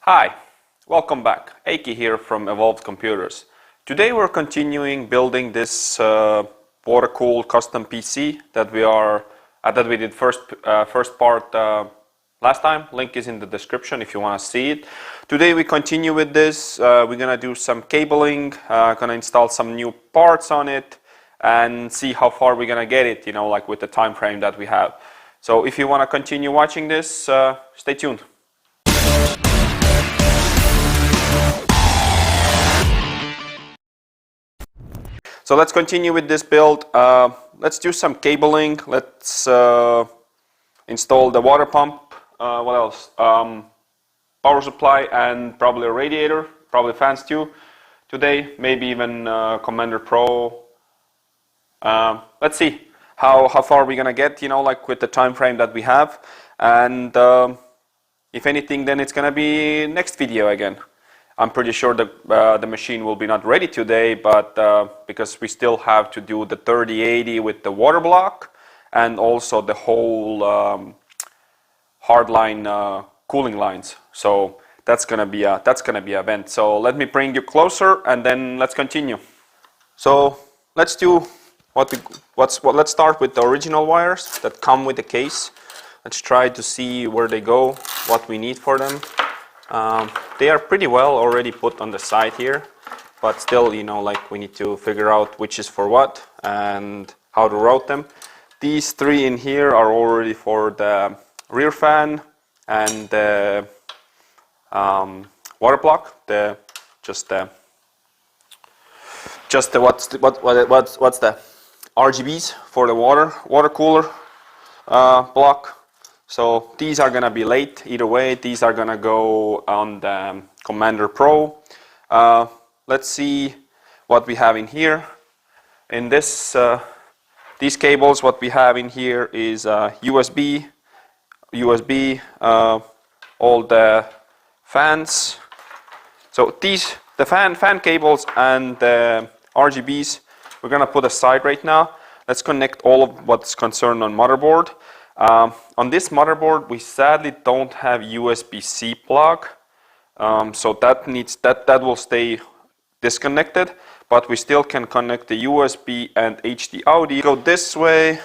Hi, welcome back. Eiki here from Evolved Computers. Today we're continuing building this water-cooled custom PC that we did first part last time. Link is in the description if you want to see it. Today we continue with this. We're gonna do some cabling, gonna install some new parts on it, and see how far we're gonna get it. Like with the time frame that we have. So if you want to continue watching this, stay tuned. So let's continue with this build. Let's do some cabling. Let's install the water pump. What else? Power supply and probably a radiator, probably fans too. Today, maybe even Commander Pro. Let's see how far we're gonna get. Like with the time frame that we have, and if anything, then it's gonna be next video again. I'm pretty sure the machine will be not ready today, but because we still have to do the 3080 with the water block and also the whole hardline cooling lines. So that's gonna be a event. So let me bring you closer and then let's continue. So let's do let's start with the original wires that come with the case. Let's try to see where they go, what we need for them. They are pretty well already put on the side here, but still, like we need to figure out which is for what and how to route them. These three in here are already for the rear fan and the water block. What's the RGBs for the water cooler block. So these are gonna be late either way. These are gonna go on the Commander Pro. Let's see what we have in here. In this these cables, what we have in here is USB, all the fans. So the fan cables and the RGBs we're gonna put aside right now. Let's connect all of what's concerned on motherboard. On this motherboard, we sadly don't have USB-C plug, so that will stay disconnected. But we still can connect the USB and HD audio. Go this way.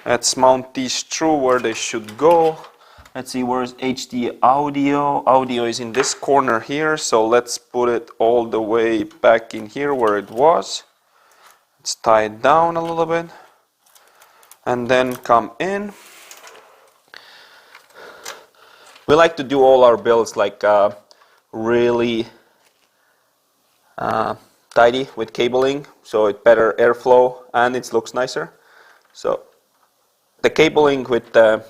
Let's mount these through where they should go. Let's see, where's HD audio? Audio is in this corner here, so let's put it all the way back in here where it was. Let's tie it down a little bit. And then come in. We like to do all our builds like really tidy with cabling, so it better airflow and it looks nicer. So the cabling with the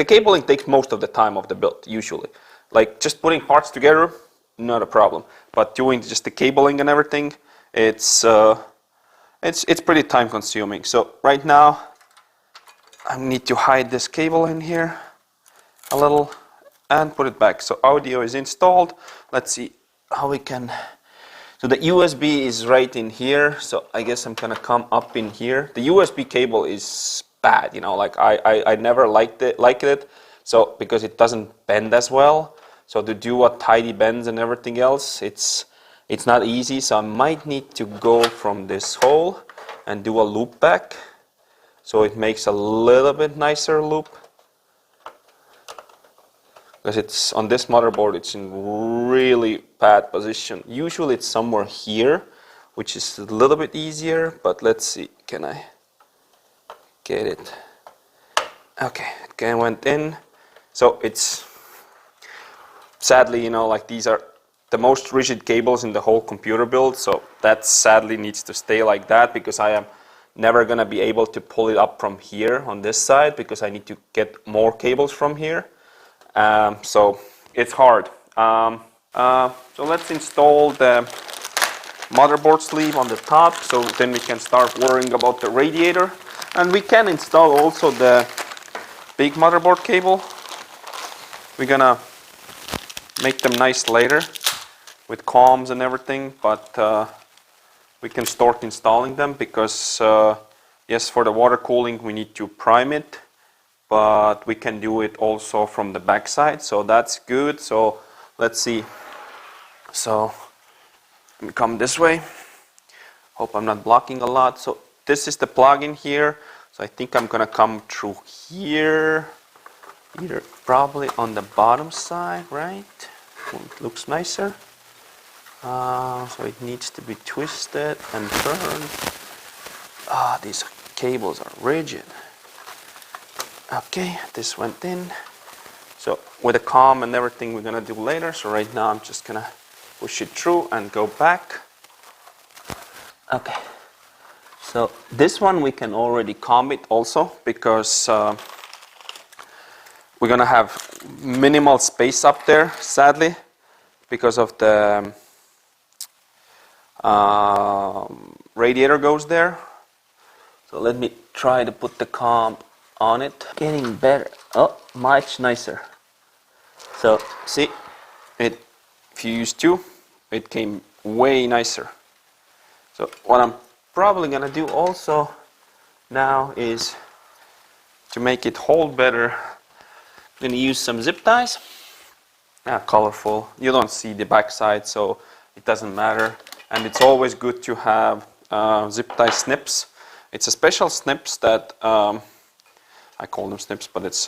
cabling takes most of the time of the build usually. Like just putting parts together, not a problem. But doing just the cabling and everything, it's pretty time consuming. So right now I need to hide this cable in here a little and put it back. So audio is installed. Let's see how we can. So the USB is right in here. So I guess I'm gonna come up in here. The USB cable is bad, like I never liked it. So because it doesn't bend as well. So to do a tidy bends and everything else, it's not easy. So I might need to go from this hole and do a loop back, so it makes a little bit nicer loop, because it's on this motherboard, it's in really bad position. Usually it's somewhere here, which is a little bit easier, but let's see, can I get it? Okay, it went in. So it's sadly, like these are the most rigid cables in the whole computer build, so that sadly needs to stay like that, because I am never gonna be able to pull it up from here on this side, because I need to get more cables from here. So it's hard. So let's install the motherboard sleeve on the top, so then we can start worrying about the radiator. And we can install also the big motherboard cable. We're gonna make them nice later with comms and everything, but we can start installing them, because yes, for the water cooling we need to prime it, but we can do it also from the back side, so that's good. So let's see. So let me come this way. Hope I'm not blocking a lot. So this is the plug-in here. So I think I'm gonna come through here, either probably on the bottom side, right? It looks nicer. So it needs to be twisted and turned. These cables are rigid. Okay, this went in. So with the COM and everything we're gonna do later. So right now I'm just gonna push it through and go back. Okay. So this one we can already COM it also, because we're gonna have minimal space up there, sadly, because of the radiator goes there. So let me try to put the COM on it. Getting better. Oh, much nicer. So see, if you use 2, it came way nicer. So what I'm probably gonna do also now is to make it hold better. I'm gonna use some zip ties. Colorful. You don't see the back side, so it doesn't matter. And it's always good to have zip tie snips. It's a special snips that I call them snips, but it's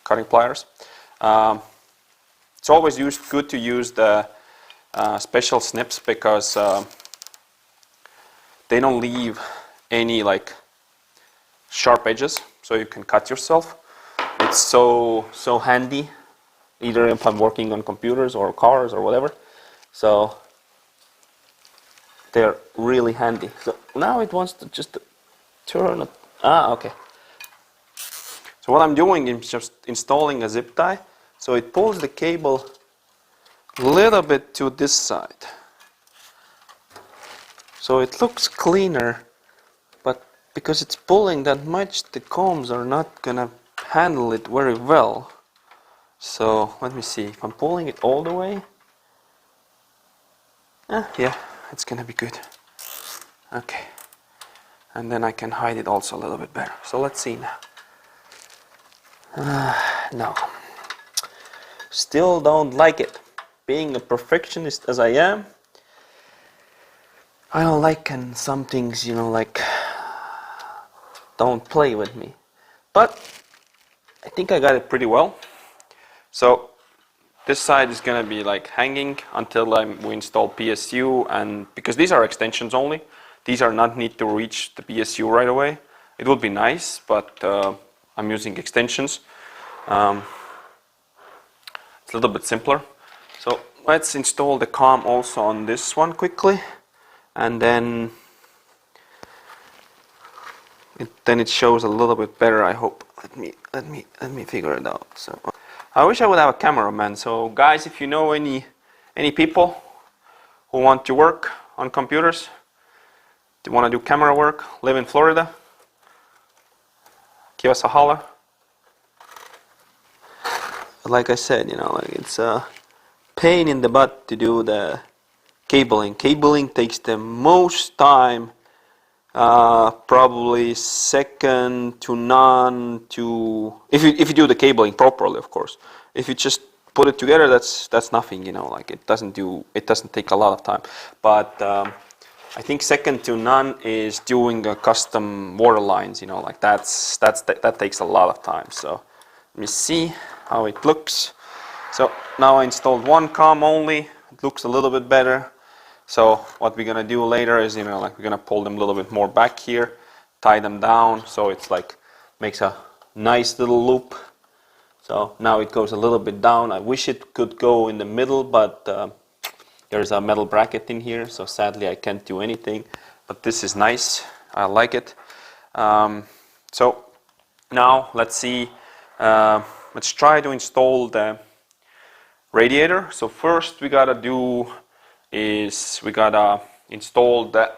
cutting pliers. It's always good to use the special snips, because they don't leave any like sharp edges, so you can cut yourself. It's so handy, either if I'm working on computers or cars or whatever. So they're really handy. So now it wants to just turn it. Okay. So what I'm doing is just installing a zip tie. So it pulls the cable a little bit to this side. So it looks cleaner, but because it's pulling that much, the combs are not gonna handle it very well. So let me see, if I'm pulling it all the way, yeah, it's gonna be good. Okay, and then I can hide it also a little bit better. So let's see now. No, still don't like it. Being a perfectionist as I am, I don't like when some things, you know, like, don't play with me. But I think I got it pretty well. So this side is gonna be like hanging until we install PSU, and because these are extensions only, these are not need to reach the PSU right away. It would be nice, but I'm using extensions. It's a little bit simpler. So let's install the COM also on this one quickly, and then it shows a little bit better, I hope. Let me figure it out. So I wish I would have a cameraman. So guys, if you know any people who want to work on computers, they want to do camera work, live in Florida, give us a holler. But like I said, you know, like, it's a pain in the butt to do the cabling. Cabling takes the most time, probably second to none to, if you do the cabling properly, of course. If you just put it together, that's nothing, you know, like it doesn't take a lot of time. But I think second to none is doing a custom water lines, you know, like that takes a lot of time. So let me see how it looks. So now I installed one COM only. It looks a little bit better. So what we're gonna do later is, you know, like we're gonna pull them a little bit more back here, tie them down, so it's like makes a nice little loop. So now it goes a little bit down. I wish it could go in the middle, but there's a metal bracket in here, so sadly I can't do anything. But this is nice. I like it. So now let's see. Let's try to install the radiator. So first we gotta do is we gotta install the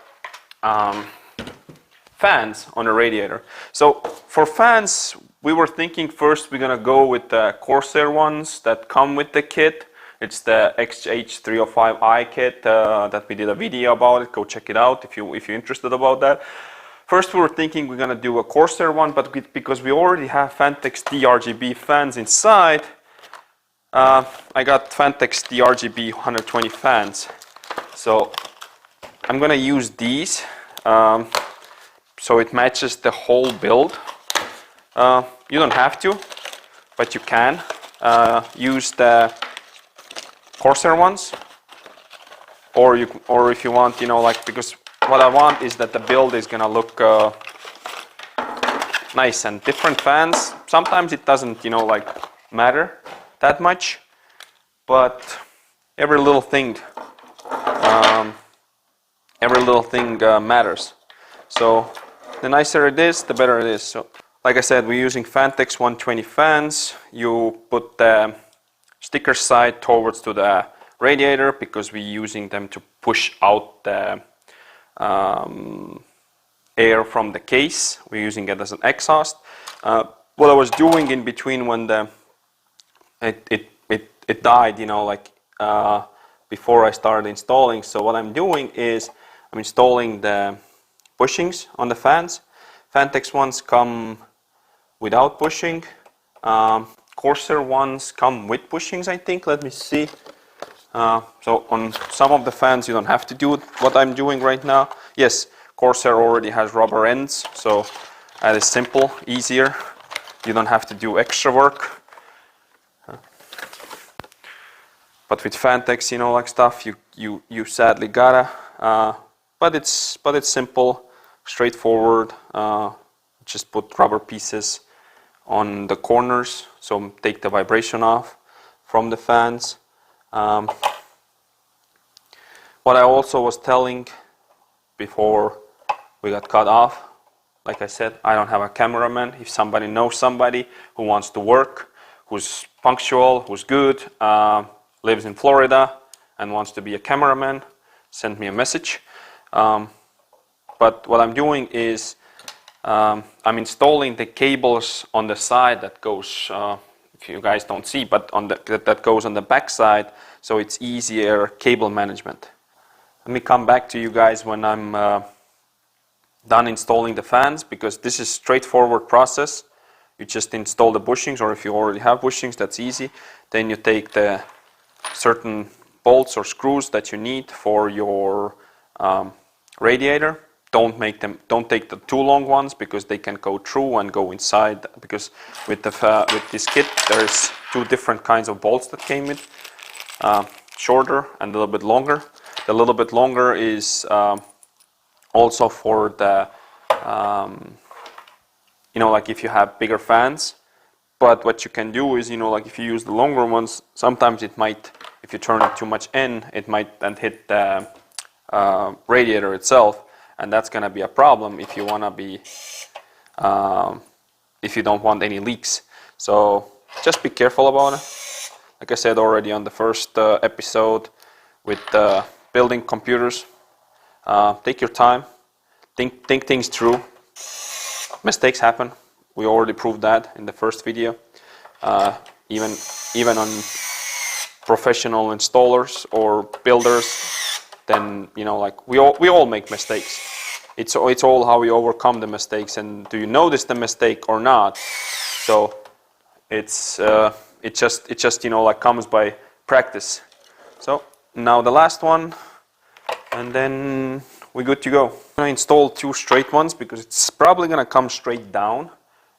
fans on the radiator. So for fans, we were thinking first we're gonna go with the Corsair ones that come with the kit. It's the XH305i kit that we did a video about it. Go check it out if you're interested about that. First we were thinking we're gonna do a Corsair one, but because we already have Phanteks D-RGB fans inside, I got Phanteks D-RGB 120 fans. So I'm gonna use these, so it matches the whole build. You don't have to, but you can use the Corsair ones, or if you want, you know, like, because what I want is that the build is gonna look nice, and different fans. Sometimes it doesn't, you know, like, matter that much, but every little thing matters. So the nicer it is, the better it is. So like I said, we're using Phanteks 120 fans. You put the sticker side towards to the radiator because we're using them to push out the air from the case. We're using it as an exhaust. What I was doing in between when it died, you know, like before I started installing. So what I'm doing is I'm installing the bushings on the fans. Phanteks ones come without bushing. Corsair ones come with bushings, I think. Let me see. So on some of the fans you don't have to do what I'm doing right now. Yes, Corsair already has rubber ends, so that is simple, easier. You don't have to do extra work. But with Phanteks, you know, like stuff, you sadly gotta. But it's simple, straightforward. Just put rubber pieces on the corners, so take the vibration off from the fans. What I also was telling before we got cut off, like I said, I don't have a cameraman. If somebody knows somebody who wants to work, who's punctual, who's good, lives in Florida and wants to be a cameraman, send me a message. But what I'm doing is I'm installing the cables on the side that goes, if you guys don't see, but on that goes on the back side, so it's easier cable management. Let me come back to you guys when I'm done installing the fans, because this is a straightforward process. You just install the bushings, or if you already have bushings, that's easy. Then you take the certain bolts or screws that you need for your radiator. Don't take the too long ones, because they can go through and go inside. Because with this kit, there's two different kinds of bolts that came with, shorter and a little bit longer. The little bit longer is also for the, you know, like if you have bigger fans. But what you can do is, you know, like if you use the longer ones, sometimes it might, if you turn it too much in, it might then hit the radiator itself, and that's gonna be a problem if you wanna be, if you don't want any leaks. So just be careful about it. Like I said already on the first episode with building computers, take your time, think things through. Mistakes happen. We already proved that in the first video. Even on professional installers or builders, then, you know, like we all make mistakes. It's all how we overcome the mistakes, and do you notice the mistake or not? So it just you know, like comes by practice. So now the last one, and then we're good to go. I'm gonna install two straight ones because it's probably gonna come straight down,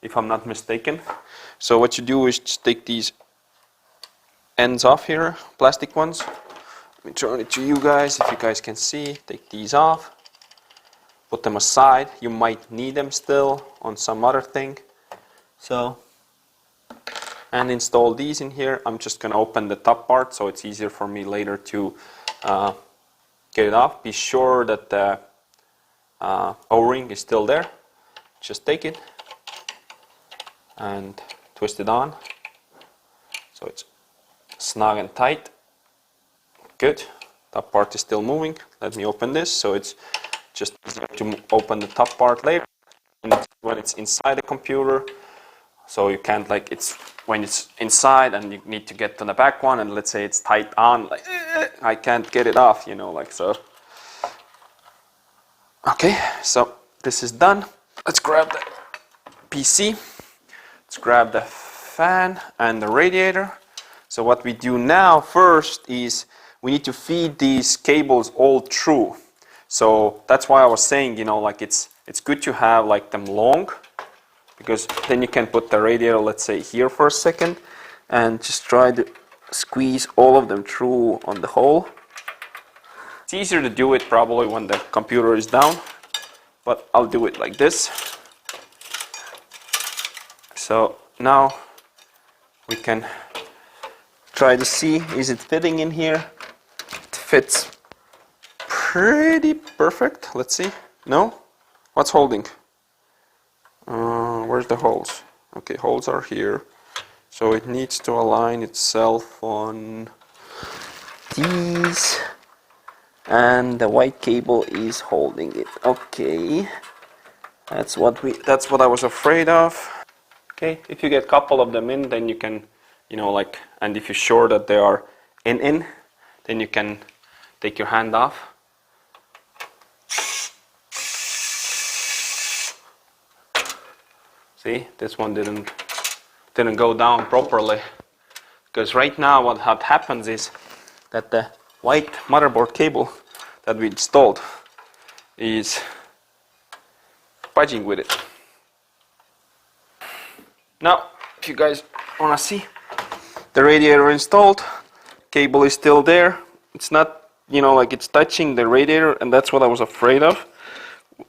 if I'm not mistaken. So what you do is just take these ends off here, plastic ones. Let me turn it to you guys, if you guys can see. Take these off, put them aside. You might need them still on some other thing. So, and install these in here. I'm just gonna open the top part so it's easier for me later to get it off. Be sure that the O-ring is still there. Just take it and twist it on so it's snug and tight. Good. Top part is still moving. Let me open this so it's just easier to open the top part later when it's inside the computer. So you can't, like, it's when it's inside and you need to get to the back one, and let's say it's tight on, like I can't get it off, you know, like so. Okay, so this is done, let's grab the PC, let's grab the fan and the radiator. So what we do now first is we need to feed these cables all through. So that's why I was saying, you know, like it's good to have like them long, because then you can put the radiator, let's say here for a second, and just try to squeeze all of them through on the hole. It's easier to do it probably when the computer is down, but I'll do it like this. So now we can try to see, is it fitting in here? It fits pretty perfect. Let's see. No? What's holding? Where's the holes? Okay, holes are here. So it needs to align itself on these. And the white cable is holding it. Okay. That's what I was afraid of. Okay, if you get a couple of them in, then you can, you know, like, and if you're sure that they are in, then you can take your hand off. See, this one didn't go down properly, because right now what happens is that the white motherboard cable that we installed is budging with it. Now, if you guys want to see, the radiator installed, cable is still there. It's not, you know, like it's touching the radiator, and that's what I was afraid of.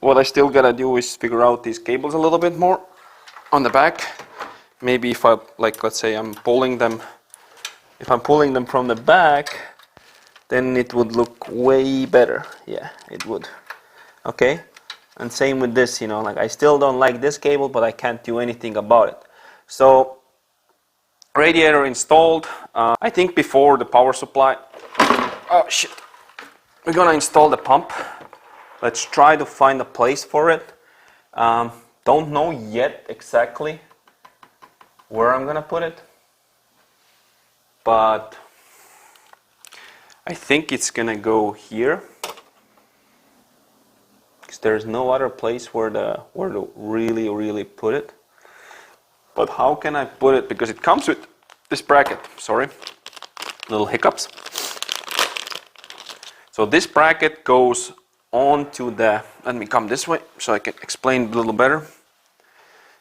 What I still gotta do is figure out these cables a little bit more on the back. Maybe if I, like, let's say I'm pulling them, if I'm pulling them from the back, then it would look way better. Yeah, it would. Okay, and same with this, you know, like I still don't like this cable, but I can't do anything about it. So radiator installed. I think before the power supply, oh shit, we're gonna install the pump. Let's try to find a place for it. Don't know yet exactly where I'm gonna put it, but I think it's gonna go here, because there's no other place where to really put it. But how can I put it? Because it comes with this bracket. Sorry, little hiccups. So this bracket goes onto the, let me come this way so I can explain a little better.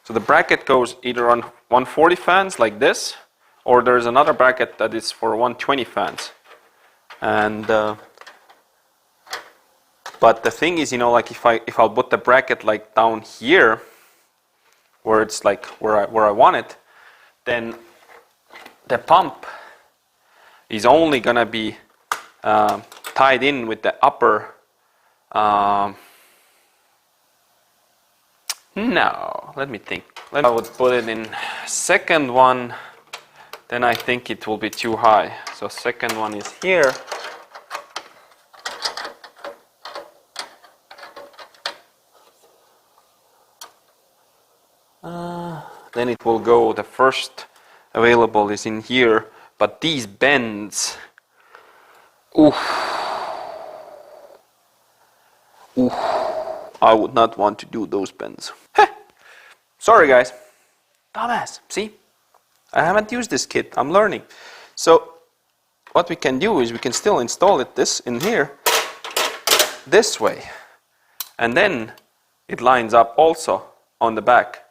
So the bracket goes either on 140 fans like this, or there's another bracket that is for 120 fans. And but the thing is, you know, like if I'll put the bracket like down here, where it's like where I want it, then the pump is only gonna be tied in with the upper. No, let me think. I would put it in second one, then I think it will be too high. So second one is here. Then it will go, the first available is in here, but these bends, oof, I would not want to do those bends. Heh. Sorry guys, dumbass, see? I haven't used this kit, I'm learning. So what we can do is we can still install it this in here, this way, and then it lines up also on the back.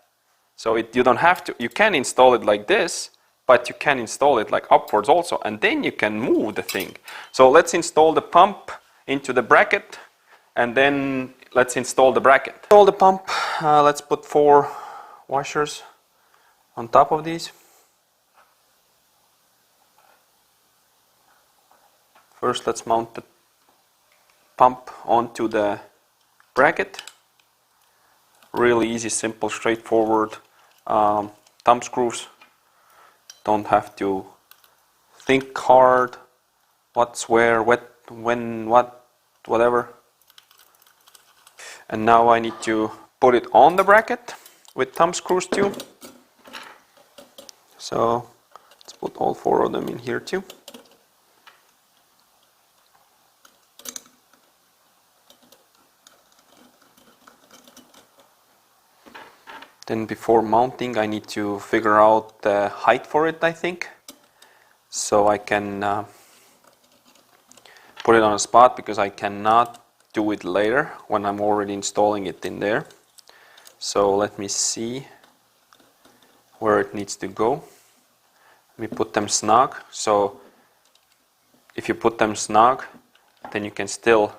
So you don't have to, you can install it like this, but you can install it like upwards also, and then you can move the thing. So let's install the pump into the bracket, and then let's install the bracket. Install the pump, let's put 4 washers on top of these. First let's mount the pump onto the bracket. Really easy, simple, straightforward. Thumb screws. Don't have to think hard. What's where, when, what, whatever. And now I need to put it on the bracket with thumb screws too. So let's put all 4 of them in here too. Then before mounting, I need to figure out the height for it, I think, so I can put it on a spot, because I cannot do it later when I'm already installing it in there. So let me see where it needs to go. Let me put them snug. So if you put them snug, then you can still,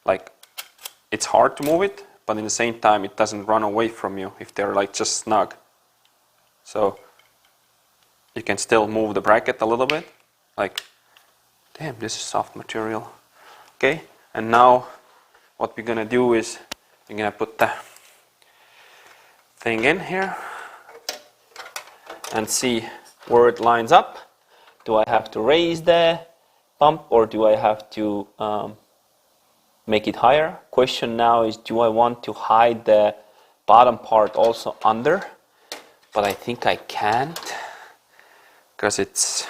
like, it's hard to move it, but in the same time it doesn't run away from you if they're like just snug. So you can still move the bracket a little bit, like, damn, this is soft material. Okay, and now what we're gonna do is we're gonna put the thing in here and see where it lines up. Do I have to raise the pump, or do I have to make it higher? Question now is, do I want to hide the bottom part also under? But I think I can't, because it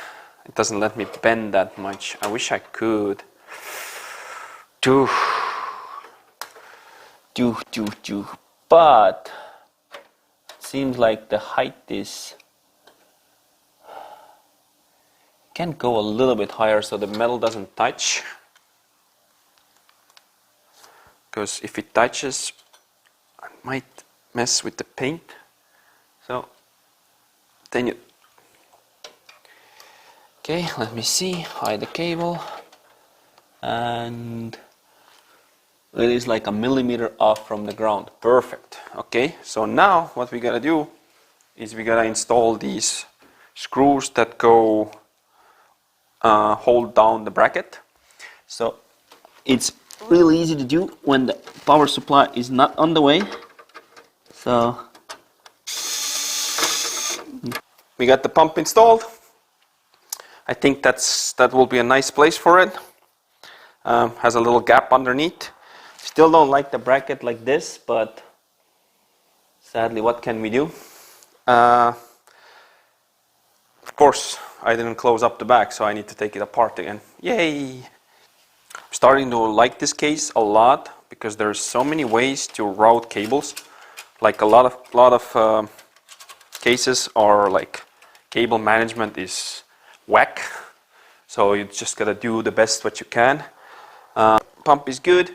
doesn't let me bend that much. I wish I could. But it seems like the height is, can go a little bit higher so the metal doesn't touch, because if it touches I might mess with the paint. So then you, okay, let me see, hide the cable, and it is like a millimeter off from the ground. Perfect. Okay, so now what we gotta do is we gotta install these screws that go hold down the bracket. So it's really easy to do when the power supply is not on the way. So we got the pump installed. I think that will be a nice place for it. Has a little gap underneath. Still don't like the bracket like this, but sadly, what can we do? Of course, I didn't close up the back, so I need to take it apart again. Yay! I'm starting to like this case a lot, because there's so many ways to route cables. Like a lot of cases are like cable management is whack, so you just gotta do the best what you can. Pump is good.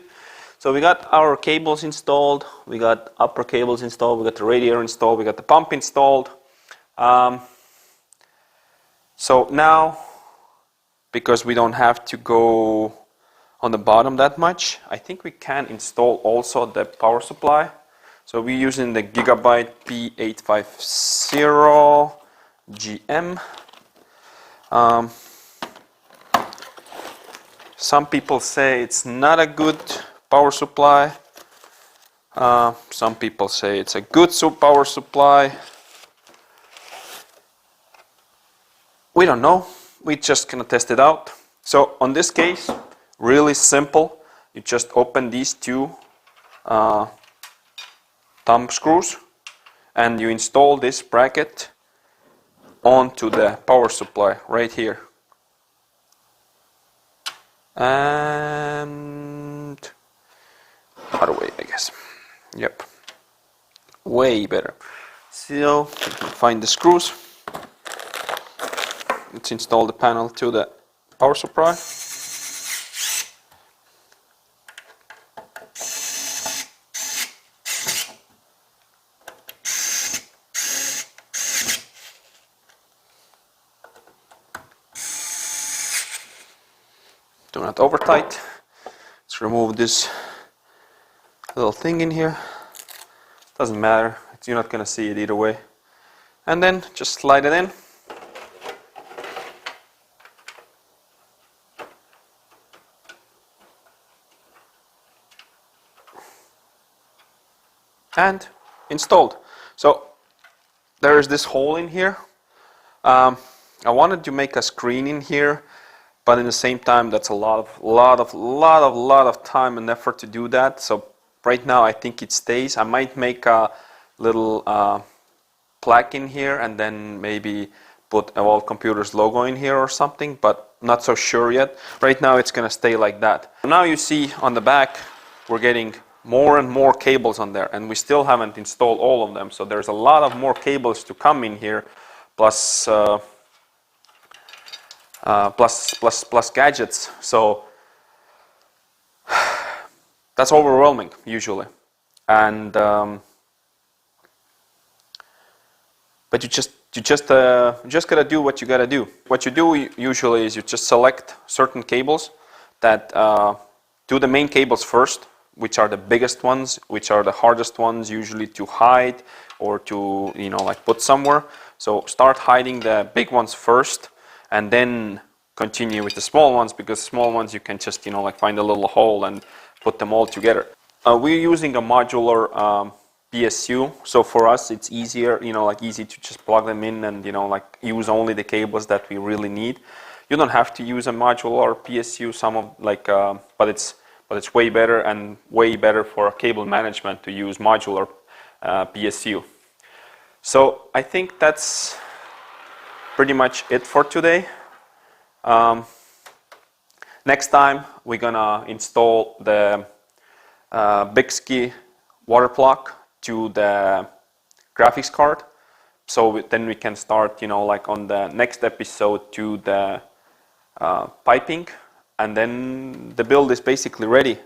So we got our cables installed, we got upper cables installed, we got the radiator installed, we got the pump installed. So now, because we don't have to go on the bottom that much, I think we can install also the power supply. So we're using the Gigabyte P850 GM. Some people say it's not a good power supply. Some people say it's a good power supply. We don't know. We're just gonna test it out. So on this case, really simple. You just open these two thumb screws and you install this bracket onto the power supply right here. And other way, I guess. Yep. Way better. So find the screws. Let's install the panel to the power supply. Do not over tight. Let's remove this little thing in here. Doesn't matter, you're not gonna see it either way. And then just slide it in. And installed. So there is this hole in here. I wanted to make a screen in here, but in the same time, that's a lot of time and effort to do that. So right now, I think it stays. I might make a little plaque in here and then maybe put Evolve Computers logo in here or something, but not so sure yet. Right now, it's gonna stay like that. Now you see on the back, we're getting more and more cables on there, and we still haven't installed all of them, so there's a lot of more cables to come in here, plus plus gadgets. So that's overwhelming usually, and but you just gotta do what you gotta do. What you do usually is you just select certain cables that do the main cables first, which are the biggest ones, which are the hardest ones usually to hide or to, you know, like put somewhere. So start hiding the big ones first, and then continue with the small ones, because small ones you can just, you know, like find a little hole and put them all together. We're using a modular PSU, so for us it's easier, you know, like easy to just plug them in and, you know, like use only the cables that we really need. You don't have to use a modular PSU, but it's way better, and way better for cable management to use modular PSU. So I think that's pretty much it for today. Next time we're gonna install the Bixby water block to the graphics card. So then we can start, you know, like on the next episode to the piping, and then the build is basically ready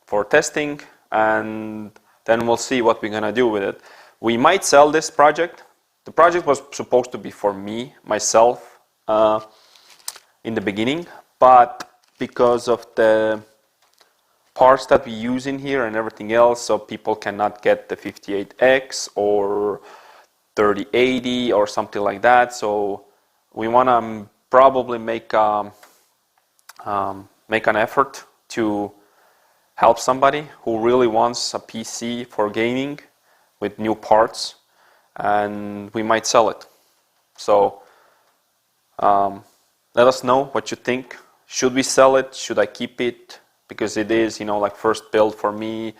for testing, and then we'll see what we're gonna do with it. We might sell this project. The project was supposed to be for myself in the beginning, but because of the parts that we use in here and everything else, so people cannot get the 58X or 3080 or something like that. So we want to probably make an effort to help somebody who really wants a PC for gaming with new parts, and we might sell it. So let us know what you think. Should we sell it? Should I keep it? Because it is, you know, like first build for me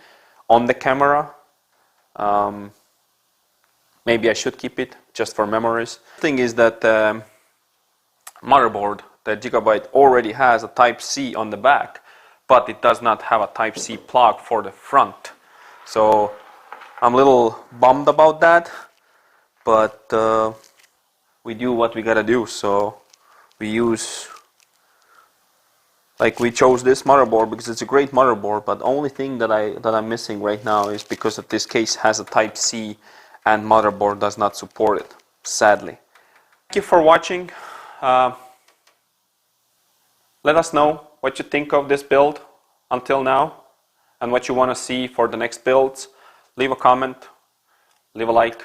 on the camera. Maybe I should keep it just for memories. The thing is that motherboard, the Gigabyte, already has a Type-C on the back, but it does not have a Type-C plug for the front. So I'm a little bummed about that, but we do what we gotta do. So we chose this motherboard because it's a great motherboard, but the only thing that I'm missing right now is because that this case has a Type-C and motherboard does not support it, sadly. Thank you for watching. Let us know what you think of this build until now and what you want to see for the next builds. Leave a comment, leave a like,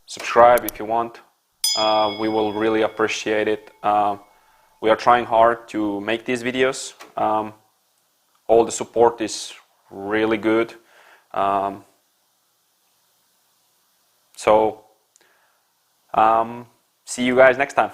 subscribe if you want. We will really appreciate it. We are trying hard to make these videos. All the support is really good. See you guys next time.